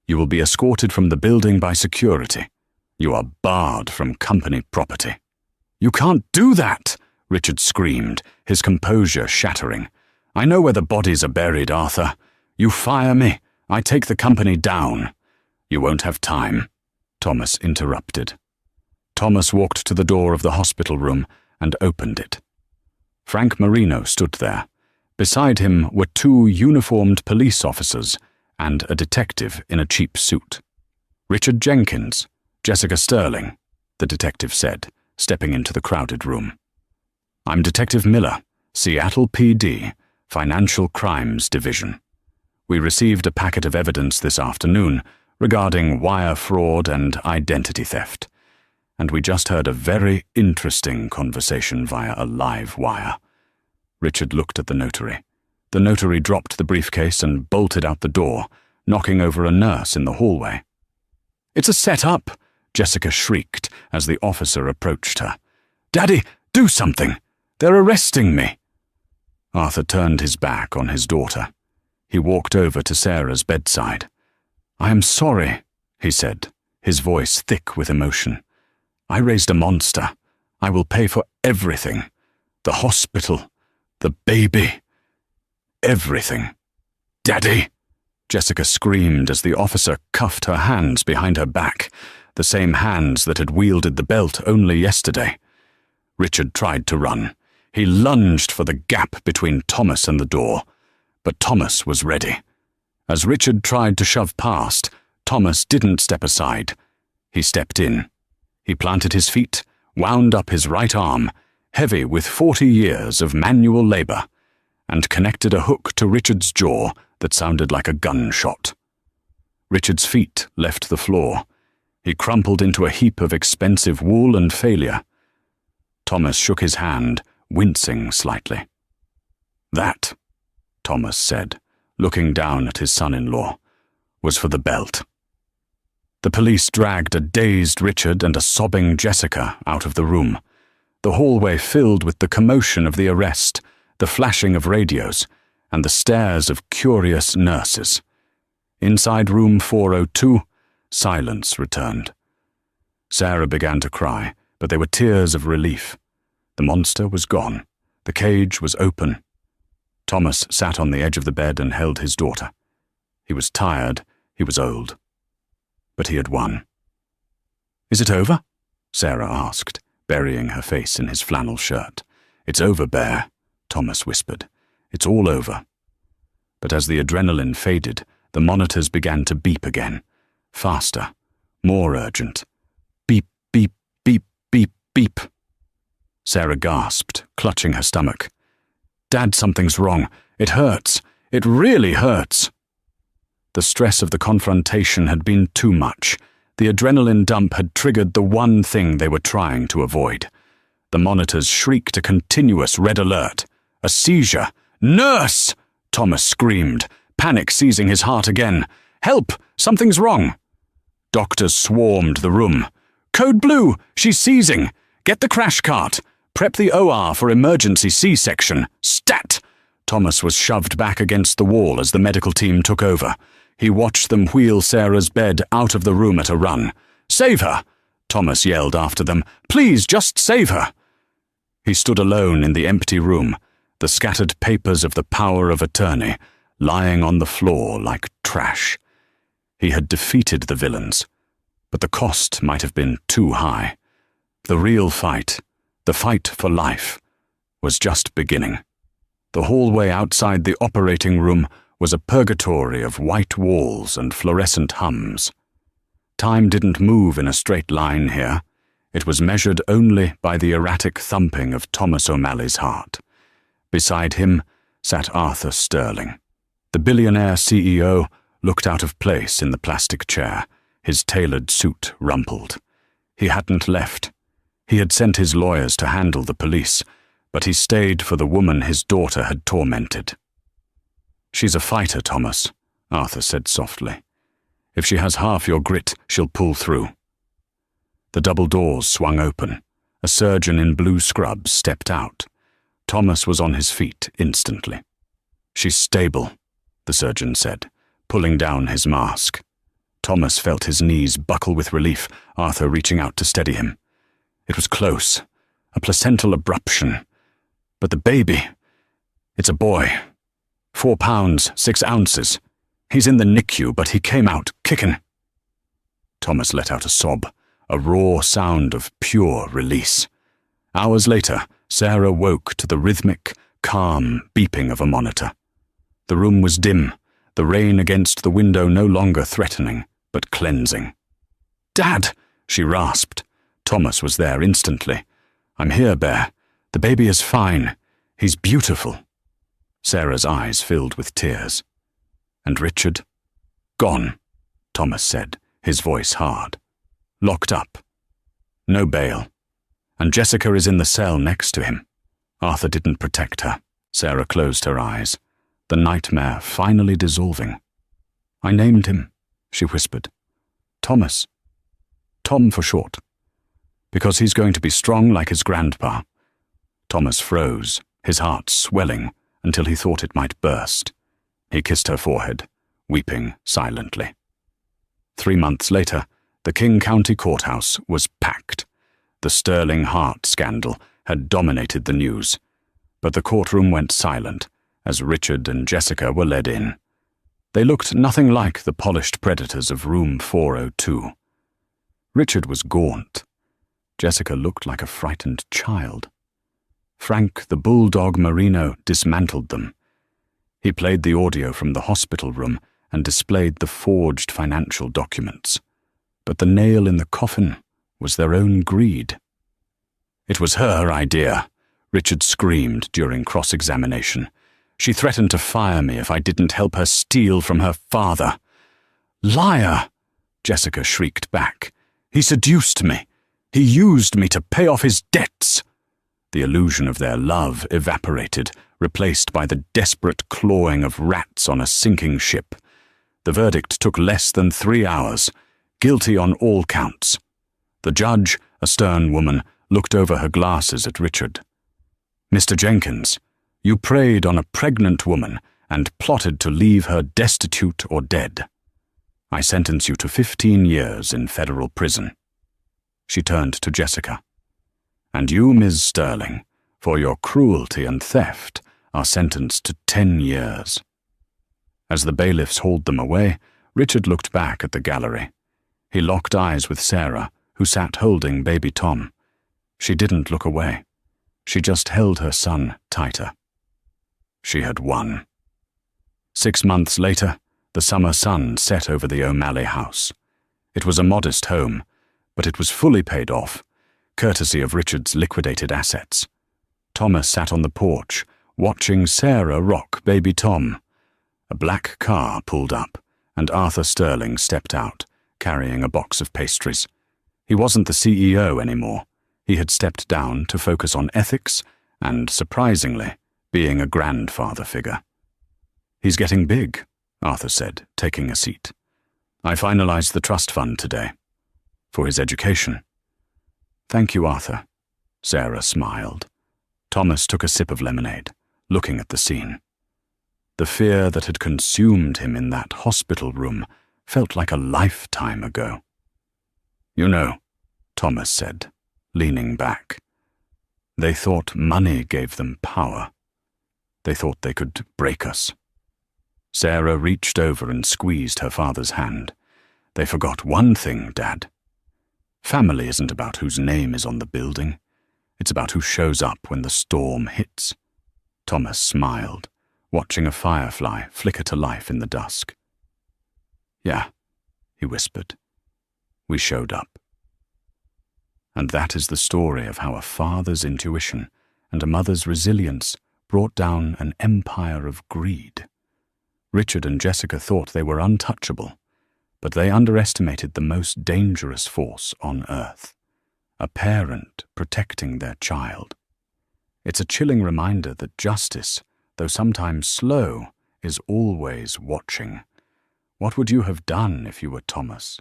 You will be escorted from the building by security. You are barred from company property." "You can't do that!" Richard screamed, his composure shattering. "I know where the bodies are buried, Arthur. You fire me, I take the company down." "You won't have time," Thomas interrupted. Thomas walked to the door of the hospital room and opened it. Frank Marino stood there. Beside him were two uniformed police officers and a detective in a cheap suit. "Richard Jenkins, Jessica Sterling," the detective said, stepping into the crowded room. "I'm Detective Miller, Seattle PD, Financial Crimes Division. We received a packet of evidence this afternoon regarding wire fraud and identity theft, and we just heard a very interesting conversation via a live wire." Richard looked at the notary. The notary dropped the briefcase and bolted out the door, knocking over a nurse in the hallway. "It's a set-up," Jessica shrieked as the officer approached her. "Daddy, do something! They're arresting me!" Arthur turned his back on his daughter. He walked over to Sarah's bedside. "I am sorry," he said, his voice thick with emotion. "I raised a monster. I will pay for everything. The hospital, the baby, everything." "Daddy!" Jessica screamed as the officer cuffed her hands behind her back, the same hands that had wielded the belt only yesterday. Richard tried to run. He lunged for the gap between Thomas and the door, but Thomas was ready. As Richard tried to shove past, Thomas didn't step aside. He stepped in. He planted his feet, wound up his right arm, heavy with 40 years of manual labor, and connected a hook to Richard's jaw that sounded like a gunshot. Richard's feet left the floor. He crumpled into a heap of expensive wool and failure. Thomas shook his hand, wincing slightly. "That," Thomas said, looking down at his son-in-law, "was for the belt." The police dragged a dazed Richard and a sobbing Jessica out of the room. The hallway filled with the commotion of the arrest, the flashing of radios, and the stares of curious nurses. Inside room 402, silence returned. Sarah began to cry, but they were tears of relief. The monster was gone. The cage was open. Thomas sat on the edge of the bed and held his daughter. He was tired, he was old. But he had won. "Is it over?" Sarah asked, burying her face in his flannel shirt. "It's over, Bear," Thomas whispered. "It's all over." But as the adrenaline faded, the monitors began to beep again. Faster, more urgent. Beep, beep, beep, beep, beep. Sarah gasped, clutching her stomach. "Dad, something's wrong. It hurts. It really hurts." The stress of the confrontation had been too much. The adrenaline dump had triggered the one thing they were trying to avoid. The monitors shrieked a continuous red alert. A seizure. "Nurse!" Thomas screamed, panic seizing his heart again. "Help! Something's wrong!" Doctors swarmed the room. "Code Blue! She's seizing! Get the crash cart! Prep the OR for emergency C-section! Stat!" Thomas was shoved back against the wall as the medical team took over. He watched them wheel Sarah's bed out of the room at a run. "Save her!" Thomas yelled after them. "Please, just save her!" He stood alone in the empty room, the scattered papers of the power of attorney lying on the floor like trash. He had defeated the villains, but the cost might have been too high. The real fight, the fight for life, was just beginning. The hallway outside the operating room was a purgatory of white walls and fluorescent hums. Time didn't move in a straight line here. It was measured only by the erratic thumping of Thomas O'Malley's heart. Beside him sat Arthur Sterling. The billionaire CEO looked out of place in the plastic chair, his tailored suit rumpled. He hadn't left. He had sent his lawyers to handle the police, but he stayed for the woman his daughter had tormented. "She's a fighter, Thomas," Arthur said softly. "If she has half your grit, she'll pull through." The double doors swung open. A surgeon in blue scrubs stepped out. Thomas was on his feet instantly. "She's stable," the surgeon said, pulling down his mask. Thomas felt his knees buckle with relief, Arthur reaching out to steady him. It was close, a placental abruption. But the baby, it's a boy. 4 pounds, 6 ounces. He's in the NICU, but he came out kicking. Thomas let out a sob. a raw sound of pure release. Hours later, Sarah woke to the rhythmic, calm beeping of a monitor. The room was dim, the rain against the window no longer threatening, but cleansing. "Dad!" she rasped. Thomas was there instantly. "I'm here, Bear. The baby is fine. He's beautiful." Sarah's eyes filled with tears. "And Richard?" "Gone," Thomas said, his voice hard. "Locked up. No bail. And Jessica is in the cell next to him. Arthur didn't protect her." Sarah closed her eyes, the nightmare finally dissolving. "I named him," she whispered. "Thomas. Tom for short. Because he's going to be strong like his grandpa." Thomas froze, his heart swelling until he thought it might burst. He kissed her forehead, weeping silently. 3 months later, the King County Courthouse was packed. The Sterling Hart scandal had dominated the news, but the courtroom went silent as Richard and Jessica were led in. They looked nothing like the polished predators of room 402. Richard was gaunt. Jessica looked like a frightened child. Frank the bulldog merino dismantled them. He played the audio from the hospital room and displayed the forged financial documents. But the nail in the coffin was their own greed. "It was her idea," Richard screamed during cross-examination. "She threatened to fire me if I didn't help her steal from her father." "Liar!" Jessica shrieked back. "He seduced me. He used me to pay off his debts." The illusion of their love evaporated, replaced by the desperate clawing of rats on a sinking ship. The verdict took less than 3 hours. Guilty on all counts. The judge, a stern woman, looked over her glasses at Richard. "Mr. Jenkins, you preyed on a pregnant woman and plotted to leave her destitute or dead. I sentence you to 15 years in federal prison." She turned to Jessica. "And you, Ms. Sterling, for your cruelty and theft, are sentenced to 10 years. As the bailiffs hauled them away, Richard looked back at the gallery. He locked eyes with Sarah, who sat holding baby Tom. She didn't look away. She just held her son tighter. She had won. 6 months later, the summer sun set over the O'Malley house. It was a modest home, but it was fully paid off, courtesy of Richard's liquidated assets. Thomas sat on the porch, watching Sarah rock baby Tom. A black car pulled up, and Arthur Sterling stepped out, carrying a box of pastries. He wasn't the CEO anymore. He had stepped down to focus on ethics and, surprisingly, being a grandfather figure. "He's getting big," Arthur said, taking a seat. "I finalized the trust fund today. For his education." "Thank you, Arthur." Sarah smiled. Thomas took a sip of lemonade, looking at the scene. The fear that had consumed him in that hospital room felt like a lifetime ago. "You know," Thomas said, leaning back, "they thought money gave them power. They thought they could break us." Sarah reached over and squeezed her father's hand. "They forgot one thing, Dad. Family isn't about whose name is on the building. It's about who shows up when the storm hits." Thomas smiled, watching a firefly flicker to life in the dusk. "Yeah," he whispered. "We showed up." And that is the story of how a father's intuition and a mother's resilience brought down an empire of greed. Richard and Jessica thought they were untouchable, but they underestimated the most dangerous force on earth, a parent protecting their child. It's a chilling reminder that justice, though sometimes slow, is always watching. What would you have done if you were Thomas?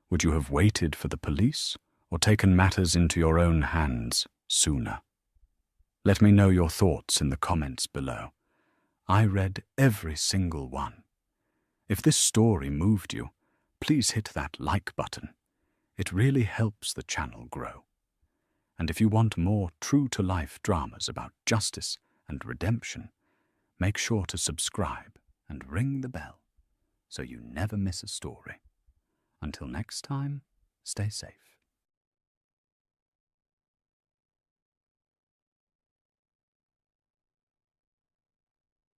Would you have waited for the police or taken matters into your own hands sooner? Let me know your thoughts in the comments below. I read every single one. If this story moved you, please hit that like button. It really helps the channel grow. And if you want more true-to-life dramas about justice and redemption, make sure to subscribe and ring the bell so you never miss a story. Until next time, stay safe.